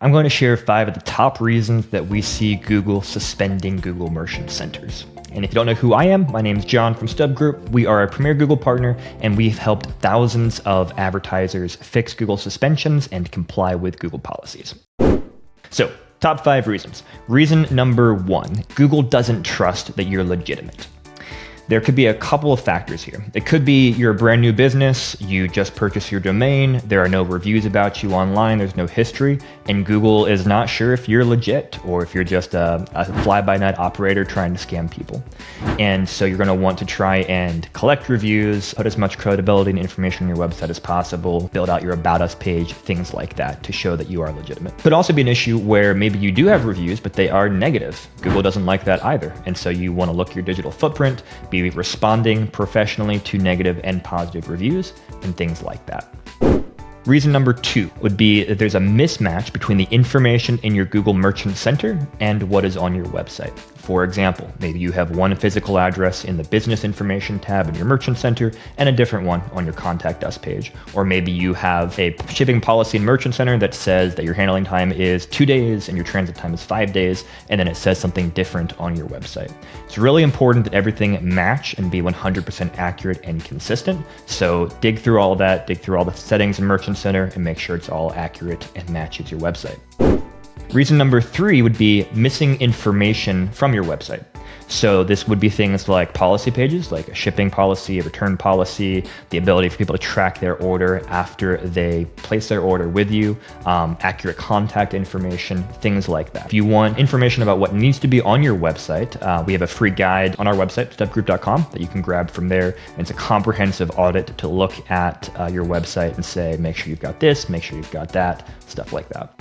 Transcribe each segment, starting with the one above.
I'm going to share 5 of the top reasons that we see Google suspending Google Merchant Centers. And if you don't know who I am, my name is John from StubGroup. We are a premier Google partner, and we've helped thousands of advertisers fix Google suspensions and comply with Google policies. So, top 5 reasons. Reason number 1, Google doesn't trust that you're legitimate. There could be a couple of factors here. It could be you're a brand new business, you just purchased your domain, there are no reviews about you online, there's no history, and Google is not sure if you're legit or if you're just a fly-by-night operator trying to scam people. And so you're going to want to try and collect reviews, put as much credibility and information on your website as possible, build out your About Us page, things like that to show that you are legitimate. Could also be an issue where maybe you do have reviews, but they are negative. Google doesn't like that either. And so you want to look at your digital footprint, be responding professionally to negative and positive reviews and things like that. Reason number 2 would be that there's a mismatch between the information in your Google Merchant Center and what is on your website. For example, maybe you have one physical address in the business information tab in your Merchant Center and a different one on your Contact Us page. Or maybe you have a shipping policy in Merchant Center that says that your handling time is 2 days and your transit time is 5 days, and then it says something different on your website. It's really important that everything match and be 100% accurate and consistent. So dig through all that, dig through all the settings in Merchant Center and make sure it's all accurate and matches your website. Reason number 3 would be missing information from your website. So this would be things like policy pages, like a shipping policy, a return policy, the ability for people to track their order after they place their order with you, accurate contact information, things like that. If you want information about what needs to be on your website, we have a free guide on our website, StubGroup.com, that you can grab from there. And it's a comprehensive audit to look at your website and say, make sure you've got this, make sure you've got that, stuff like that.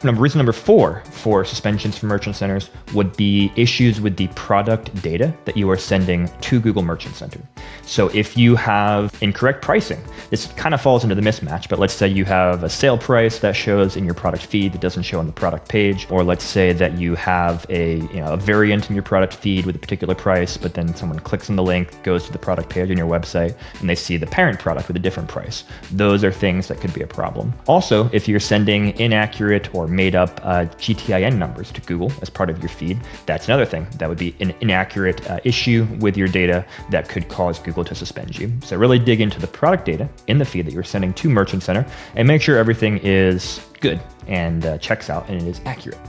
Reason number 4 for suspensions from merchant centers would be issues with the product data that you are sending to Google Merchant Center. So if you have incorrect pricing, this kind of falls into the mismatch, but let's say you have a sale price that shows in your product feed that doesn't show on the product page, or let's say that you have a variant in your product feed with a particular price, but then someone clicks on the link, goes to the product page on your website, and they see the parent product with a different price. Those are things that could be a problem. Also, if you're sending inaccurate or made up GTIN numbers to Google as part of your feed, that's another thing. That would be an inaccurate issue with your data that could cause Google to suspend you. So really dig into the product data in the feed that you're sending to Merchant Center and make sure everything is good and checks out and it is accurate.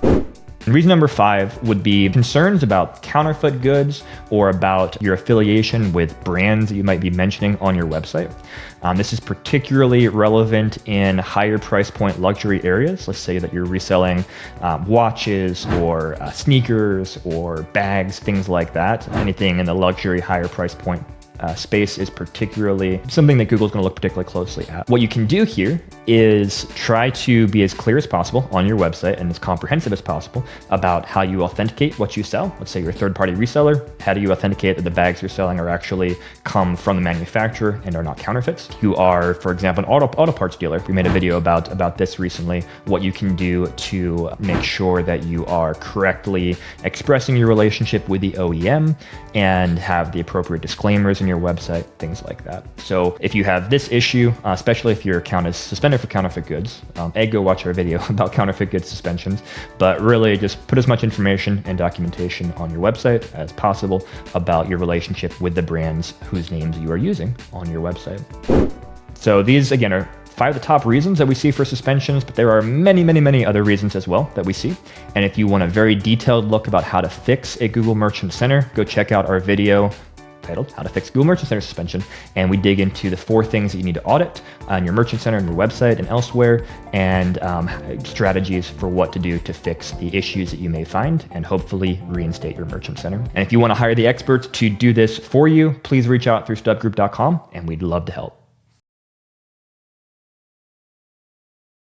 And reason number 5 would be concerns about counterfeit goods or about your affiliation with brands that you might be mentioning on your website. This is particularly relevant in higher price point luxury areas. Let's say that you're reselling watches or sneakers or bags, things like that. Anything in the luxury higher price point space is particularly something that Google's going to look particularly closely at. What you can do here is try to be as clear as possible on your website and as comprehensive as possible about how you authenticate what you sell. Let's say you're a third-party reseller. How do you authenticate that the bags you're selling are actually come from the manufacturer and are not counterfeits? You are, for example, an auto parts dealer. We made a video about this recently, what you can do to make sure that you are correctly expressing your relationship with the OEM and have the appropriate disclaimers in your website, things like that. So if you have this issue, especially if your account is suspended for counterfeit goods, go watch our video about counterfeit goods suspensions, but really just put as much information and documentation on your website as possible about your relationship with the brands whose names you are using on your website. So these, again, are 5 of the top reasons that we see for suspensions, but there are many, many, many other reasons as well that we see. And if you want a very detailed look about how to fix a Google Merchant Center, go check out our video titled How to Fix Google Merchant Center Suspension. And we dig into the 4 things that you need to audit on your Merchant Center and your website and elsewhere, and strategies for what to do to fix the issues that you may find and hopefully reinstate your Merchant Center. And if you want to hire the experts to do this for you, please reach out through StubGroup.com and we'd love to help.